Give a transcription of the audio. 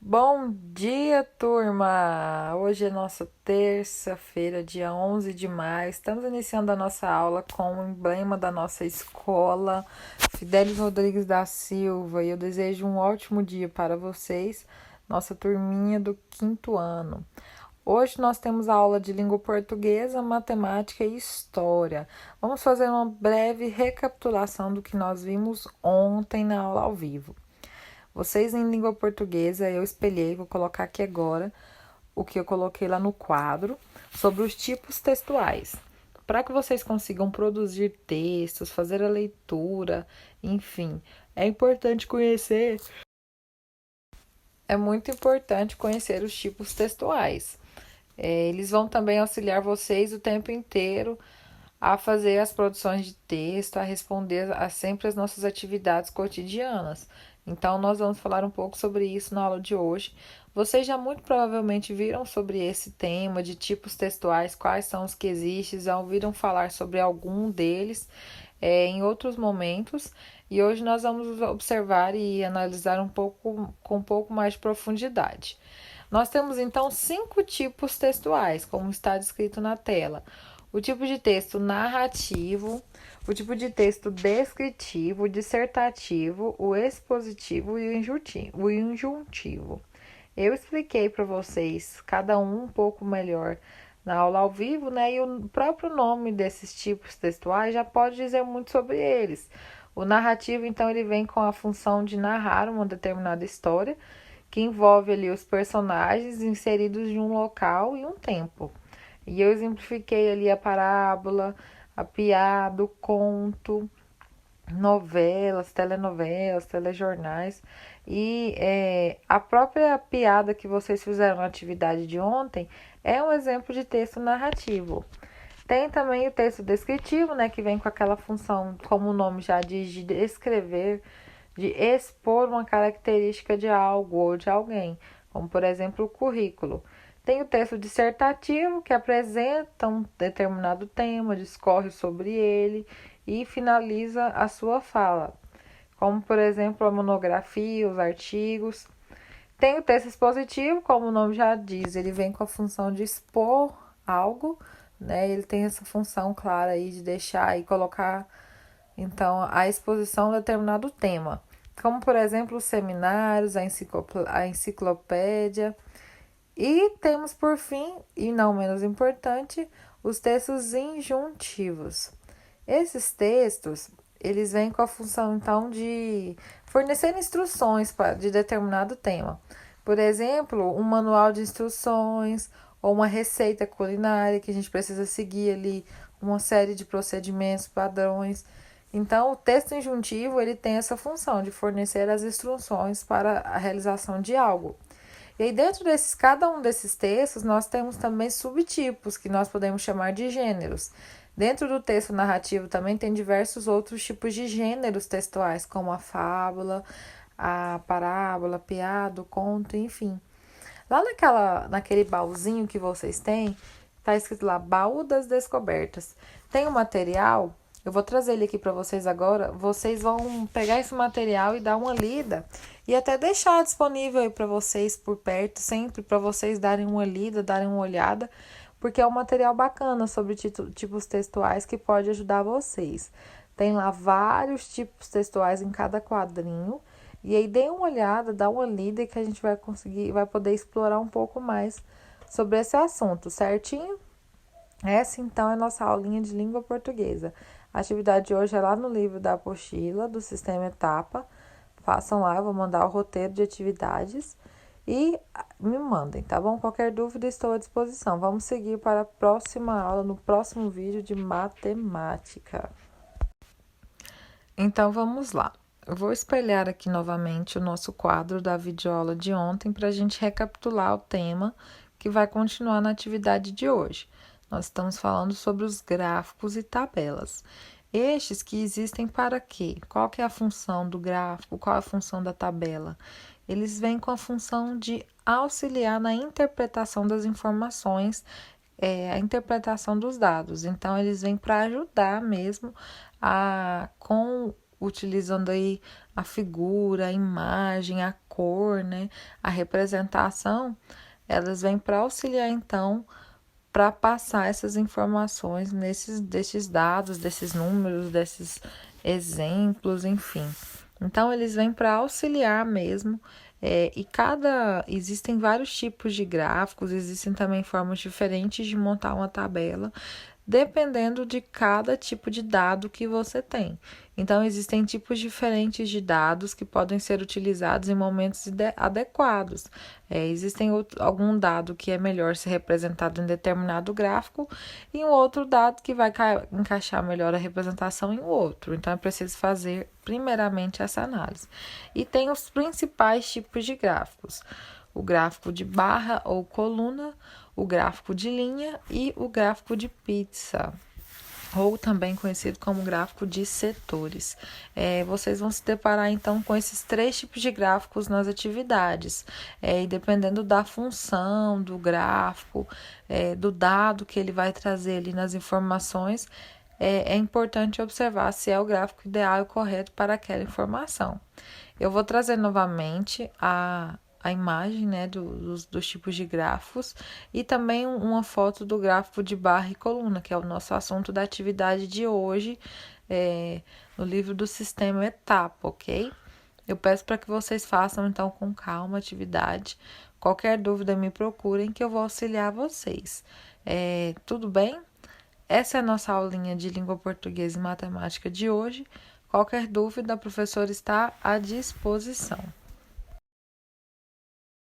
Bom dia, turma! Hoje é nossa terça-feira, dia 11 de maio. Estamos iniciando a nossa aula com o emblema da nossa escola, Fidelis Rodrigues da Silva. E eu desejo um ótimo dia para vocês, nossa turminha do quinto ano. Hoje nós temos a aula de língua portuguesa, matemática e história. Vamos fazer uma breve recapitulação do que nós vimos ontem na aula ao vivo. Vocês em língua portuguesa, eu espelhei, vou colocar aqui agora o que eu coloquei lá no quadro sobre os tipos textuais. Para que vocês consigam produzir textos, fazer a leitura, enfim, é importante conhecer. É muito importante conhecer os tipos textuais. Eles vão também auxiliar vocês o tempo inteiro a fazer as produções de texto, a responder a sempre as nossas atividades cotidianas. Então, nós vamos falar um pouco sobre isso na aula de hoje. Vocês já muito provavelmente viram sobre esse tema de tipos textuais, quais são os que existem, já ouviram falar sobre algum deles em outros momentos. E hoje nós vamos observar e analisar um pouco com um pouco mais de profundidade. Nós temos então 5 tipos textuais, como está descrito na tela. O tipo de texto narrativo, o tipo de texto descritivo, o dissertativo, o expositivo e o injuntivo. Eu expliquei para vocês cada um pouco melhor na aula ao vivo, né? E o próprio nome desses tipos textuais já pode dizer muito sobre eles. O narrativo, então, ele vem com a função de narrar uma determinada história, que envolve ali os personagens inseridos em um local e um tempo. E eu exemplifiquei ali a parábola, a piada, o conto, novelas, telenovelas, telejornais. E a própria piada que vocês fizeram na atividade de ontem é um exemplo de texto narrativo. Tem também o texto descritivo, né, que vem com aquela função, como o nome já diz, de descrever, de expor uma característica de algo ou de alguém, como por exemplo o currículo. Tem o texto dissertativo, que apresenta um determinado tema, discorre sobre ele e finaliza a sua fala, como por exemplo a monografia, os artigos. Tem o texto expositivo, como o nome já diz, ele vem com a função de expor algo, né? Ele tem essa função clara aí de deixar e colocar então a exposição de determinado tema, como por exemplo os seminários, a enciclopédia. E temos por fim, e não menos importante, os textos injuntivos. Esses textos, eles vêm com a função então de fornecer instruções de determinado tema. Por exemplo, um manual de instruções ou uma receita culinária que a gente precisa seguir ali uma série de procedimentos, padrões. Então, o texto injuntivo ele tem essa função de fornecer as instruções para a realização de algo. E aí, dentro desses, cada um desses textos, nós temos também subtipos, que nós podemos chamar de gêneros. Dentro do texto narrativo também tem diversos outros tipos de gêneros textuais, como a fábula, a parábola, a piada, o conto, enfim. Lá naquele baúzinho que vocês têm, tá escrito lá, baú das descobertas. Tem um material, eu vou trazer ele aqui para vocês agora. Vocês vão pegar esse material e dar uma lida e até deixar disponível aí para vocês por perto, sempre para vocês darem uma lida, darem uma olhada, porque é um material bacana sobre tipos textuais que pode ajudar vocês. Tem lá vários tipos textuais em cada quadrinho. E aí dê uma olhada, dá uma lida que a gente vai poder explorar um pouco mais sobre esse assunto, certinho? Essa então é a nossa aulinha de língua portuguesa. A atividade de hoje é lá no livro da apostila do Sistema Etapa. Façam lá, eu vou mandar o roteiro de atividades e me mandem, tá bom? Qualquer dúvida estou à disposição. Vamos seguir para a próxima aula, no próximo vídeo de matemática. Então vamos lá. Eu vou espelhar aqui novamente o nosso quadro da videoaula de ontem para a gente recapitular o tema que vai continuar na atividade de hoje. Nós estamos falando sobre os gráficos e tabelas. Estes que existem para quê? Qual que é a função do gráfico? Qual é a função da tabela? Eles vêm com a função de auxiliar na interpretação das informações, a interpretação dos dados. Então, eles vêm para ajudar mesmo utilizando aí a figura, a imagem, a cor, né, a representação, elas vêm para auxiliar, então, para passar essas informações desses dados, desses números, desses exemplos, enfim. Então, eles vêm para auxiliar mesmo, existem vários tipos de gráficos, existem também formas diferentes de montar uma tabela, dependendo de cada tipo de dado que você tem. Então, existem tipos diferentes de dados que podem ser utilizados em momentos adequados. Existem algum dado que é melhor ser representado em determinado gráfico e um outro dado que vai encaixar melhor a representação em outro. Então, é preciso fazer primeiramente essa análise. E tem os principais tipos de gráficos: o gráfico de barra ou coluna, o gráfico de linha e o gráfico de pizza, ou também conhecido como gráfico de setores. Vocês vão se deparar então com esses 3 tipos de gráficos nas atividades, e dependendo da função do gráfico, do dado que ele vai trazer ali nas informações, é importante observar se é o gráfico ideal e correto para aquela informação. Eu vou trazer novamente a imagem, né, dos tipos de gráficos e também uma foto do gráfico de barra e coluna, que é o nosso assunto da atividade de hoje, no livro do sistema etapa, ok? Eu peço para que vocês façam então com calma a atividade. Qualquer dúvida me procurem que eu vou auxiliar vocês. Tudo bem? Essa é a nossa aulinha de língua portuguesa e matemática de hoje. Qualquer dúvida, a professora está à disposição.